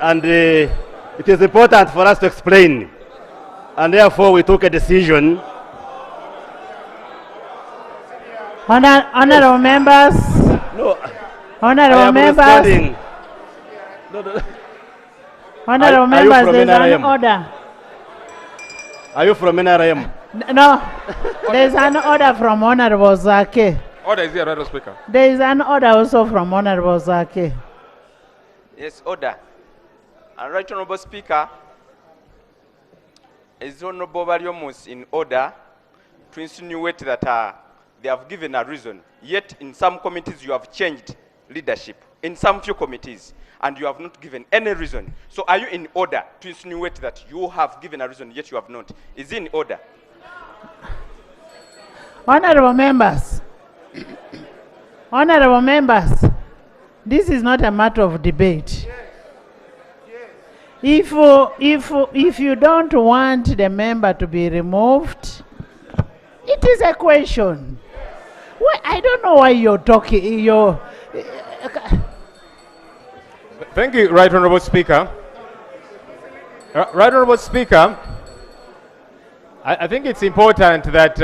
Speaker 9: and it is important for us to explain. And therefore, we took a decision.
Speaker 2: Honorable members.
Speaker 9: No,
Speaker 2: Honorable members. Honorable members, there is an order.
Speaker 9: Are you from NRM?
Speaker 2: No, there is an order from Honorable Zake.
Speaker 11: Order is here, Honorable Speaker.
Speaker 2: There is an order also from Honorable Zake.
Speaker 12: Yes, order. And Right Honorable Speaker, is Honorable Bariomus in order to insinuate that they have given a reason, yet in some committees you have changed leadership, in some few committees, and you have not given any reason. So are you in order to insinuate that you have given a reason, yet you have not? Is it in order?
Speaker 2: Honorable members, honorable members, this is not a matter of debate. If you don't want the member to be removed, it is a question. Well, I don't know why you're talking.
Speaker 10: Thank you, Right Honorable Speaker. Right Honorable Speaker, I think it's important that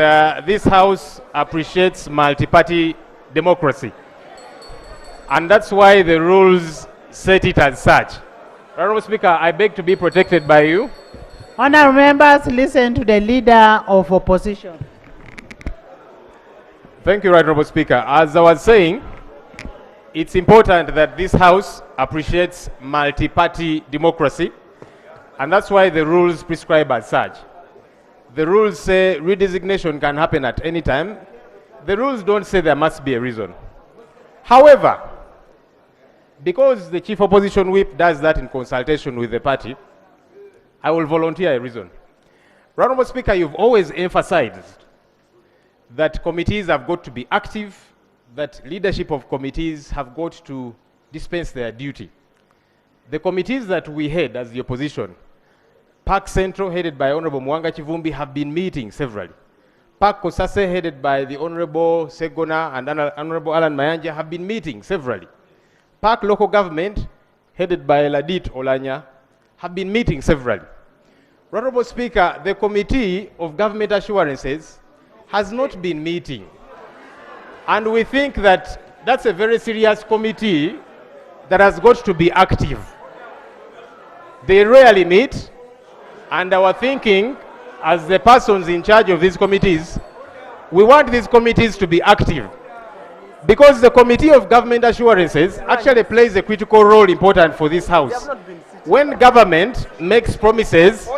Speaker 10: this House appreciates multi-party democracy. And that's why the rules set it as such. Right Honorable Speaker, I beg to be protected by you.
Speaker 2: Honorable members, listen to the leader of opposition.
Speaker 10: Thank you, Right Honorable Speaker. As I was saying, it's important that this House appreciates multi-party democracy, and that's why the rules prescribe as such. The rules say redesignation can happen at any time. The rules don't say there must be a reason. However, because the Chief Opposition Whip does that in consultation with the party, I will volunteer a reason. Right Honorable Speaker, you've always emphasized that committees have got to be active, that leadership of committees have got to dispense their duty. The committees that we head as the opposition, Park Central, headed by Honorable Mwanga Chivumbi, have been meeting severally. Park Kosase, headed by the Honorable Segona and Honorable Alan Mayanja, have been meeting severally. Park Local Government, headed by Ladit Olanya, have been meeting severally. Honorable Speaker, the Committee of Government Assurances has not been meeting. And we think that that's a very serious committee that has got to be active. They rarely meet, and our thinking as the persons in charge of these committees, we want these committees to be active. Because the Committee of Government Assurances actually plays a critical role important for this House. When government makes promises,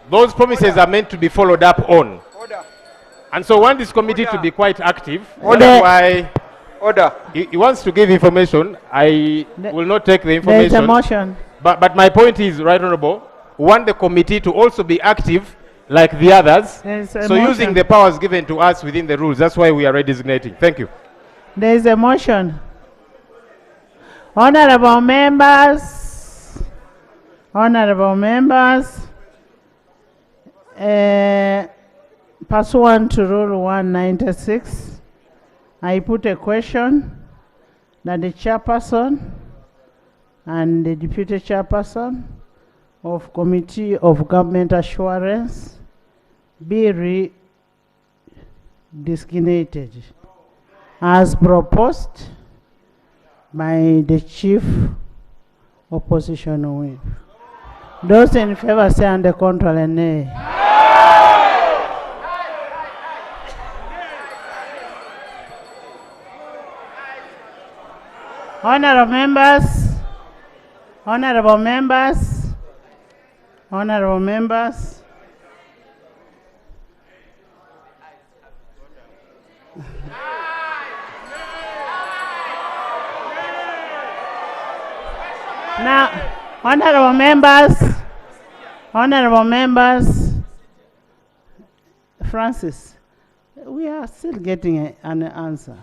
Speaker 10: those promises are meant to be followed up on. And so we want this committee to be quite active. That's why he wants to give information. I will not take the information.
Speaker 2: There is a motion.
Speaker 10: But my point is, Right Honorable, we want the committee to also be active like the others. So using the powers given to us within the rules, that's why we are redesignating. Thank you.
Speaker 2: There is a motion. Honorable members, pursuant to Rule 196, I put a question that the chairperson and the deputy chairperson of Committee of Government Assurance be redesignated as proposed by the Chief Opposition Whip. Those in favor say on the contrary, nay. Honorable members, honorable members, honorable members. Now, honorable members, Francis, We are still getting an answer.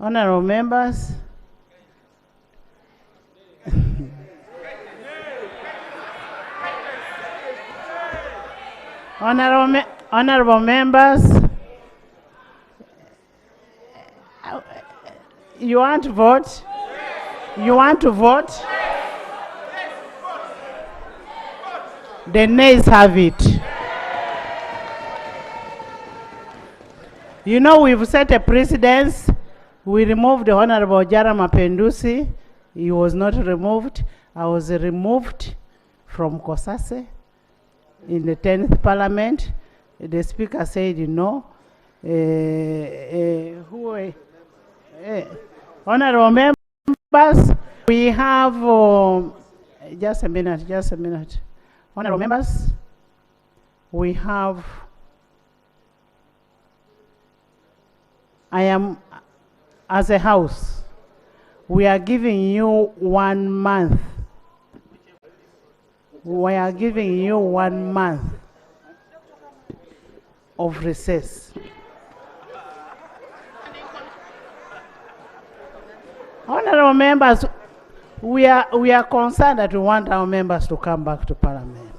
Speaker 2: Honorable members, honorable members, you want to vote? You want to vote? The nays have it. You know, we've set a precedence. We removed the Honorable Jara Mapendusi. He was not removed. I was removed from Kosase in the 10th Parliament. The Speaker said no. Honorable members, we have, just a minute. Honorable members, we have, as a house, we are giving you 1 month. We are giving you 1 month of recess. Honorable members, we are concerned that we want our members to come back to Parliament.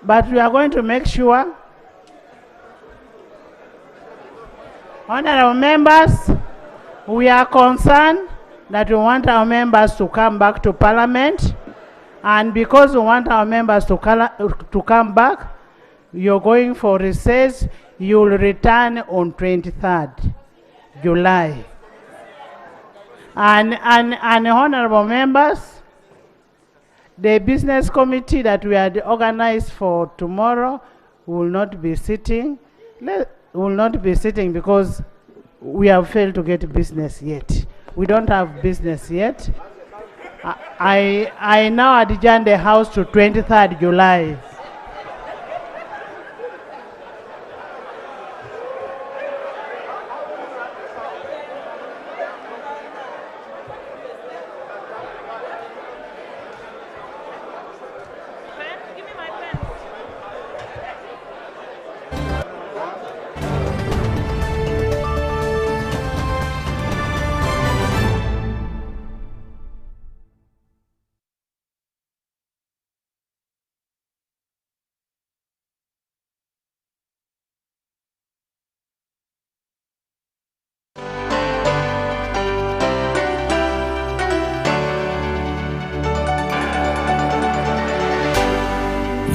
Speaker 2: But we are going to make sure, honorable members, we are concerned that we want our members to come back to Parliament. And because we want our members to come back, you're going for recess. You'll return on 23rd July. And honorable members, the business committee that we had organized for tomorrow will not be sitting. Will not be sitting because we have failed to get business yet. We don't have business yet. I now adjourn the House to 23rd July.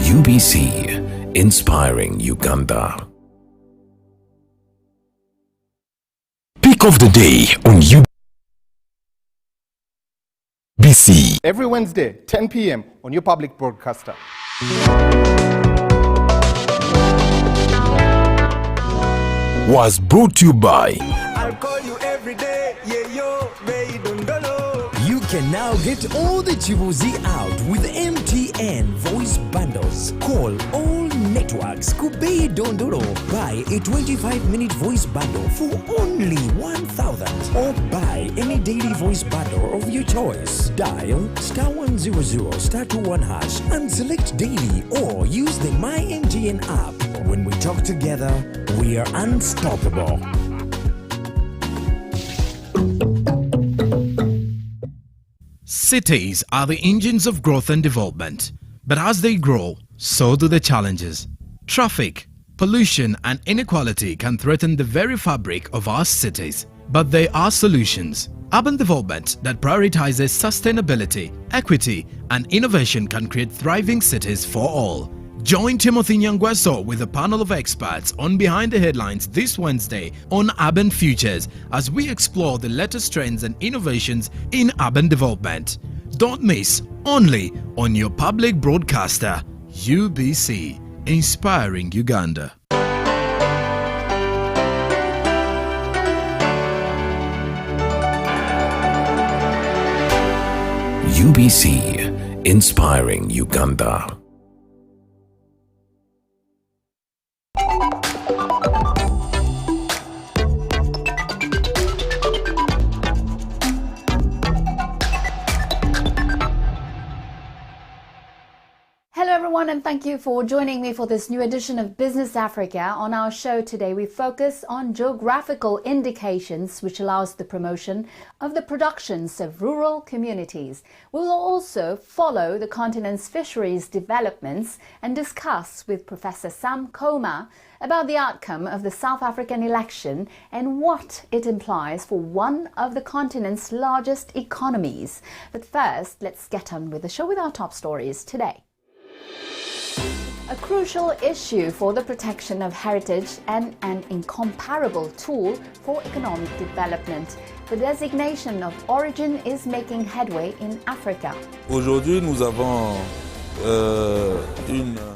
Speaker 11: UBC, inspiring Uganda. Pick of the day on UBC.
Speaker 13: Every Wednesday, 10 p.m. on your public broadcaster.
Speaker 11: Was brought to you by
Speaker 14: I'll call you every day, yeah, yo,
Speaker 15: you can now get all the Chibuzi out with MTN voice bundles. Call all networks Kubei Dondoro. Buy a 25-minute voice bundle for only 1,000 or buy any daily voice bundle of your choice. Dial *100 *21# and select daily or use the My MTN app. When we talk together, we are unstoppable.
Speaker 16: Cities are the engines of growth and development, but as they grow, so do the challenges. Traffic, pollution and inequality can threaten the very fabric of our cities, but there are solutions. Urban development that prioritizes sustainability, equity and innovation can create thriving cities for all. Join Timothy Nyangweso with a panel of experts on Behind the Headlines this Wednesday on Urban Futures as we explore the latest trends and innovations in urban development. Don't miss, only on your public broadcaster, UBC, inspiring Uganda.
Speaker 11: UBC, inspiring Uganda.
Speaker 17: Hello everyone, and thank you for joining me for this new edition of Business Africa. On our show today, we focus on geographical indications, which allows the promotion of the productions of rural communities. We will also follow the continent's fisheries developments and discuss with Professor Sam Koma about the outcome of the South African election and what it implies for one of the continent's largest economies. But first, let's get on with the show with our top stories today. A crucial issue for the protection of heritage and an incomparable tool for economic development. The designation of origin is making headway in Africa.
Speaker 18: Aujourd'hui, nous avons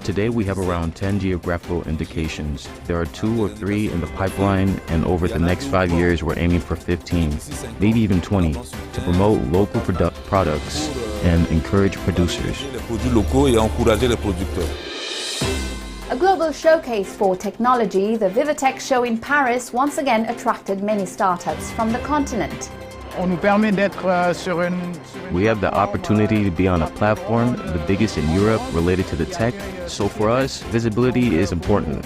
Speaker 19: Today we have around 10 geographical indications. There are 2 or 3 in the pipeline, and over the next 5 years we're aiming for 15, maybe even 20, to promote local products and encourage producers.
Speaker 17: A global showcase for technology, the Vivatech show in Paris once again attracted many startups from the continent.
Speaker 19: We have the opportunity to be on a platform, the biggest in Europe, related to the tech. So for us, visibility is important.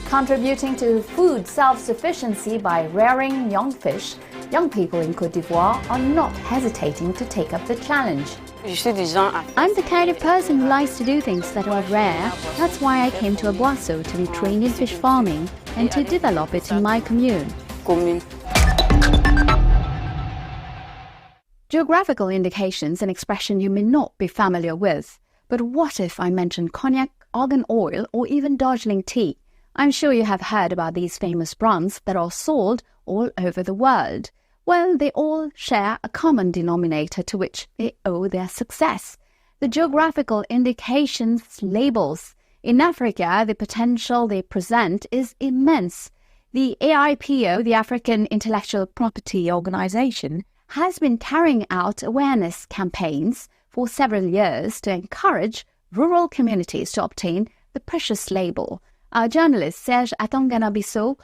Speaker 17: Contributing to food self-sufficiency by rearing young fish, young people in Côte d'Ivoire are not hesitating to take up the challenge.
Speaker 20: I'm the kind of person who likes to do things that are rare. That's why I came to Aboisseau to be trained in fish farming and to develop it in my commune.
Speaker 17: Geographical indications, an expression you may not be familiar with. But what if I mention cognac, argan oil, or even Darjeeling tea? I'm sure you have heard about these famous brands that are sold all over the world. Well, they all share a common denominator to which they owe their success: the geographical indications labels. In Africa, the potential they present is immense. The AIPO, the African Intellectual Property Organization, has been carrying out awareness campaigns for several years to encourage rural communities to obtain the precious label. Our journalist Serge Atangana-Bissau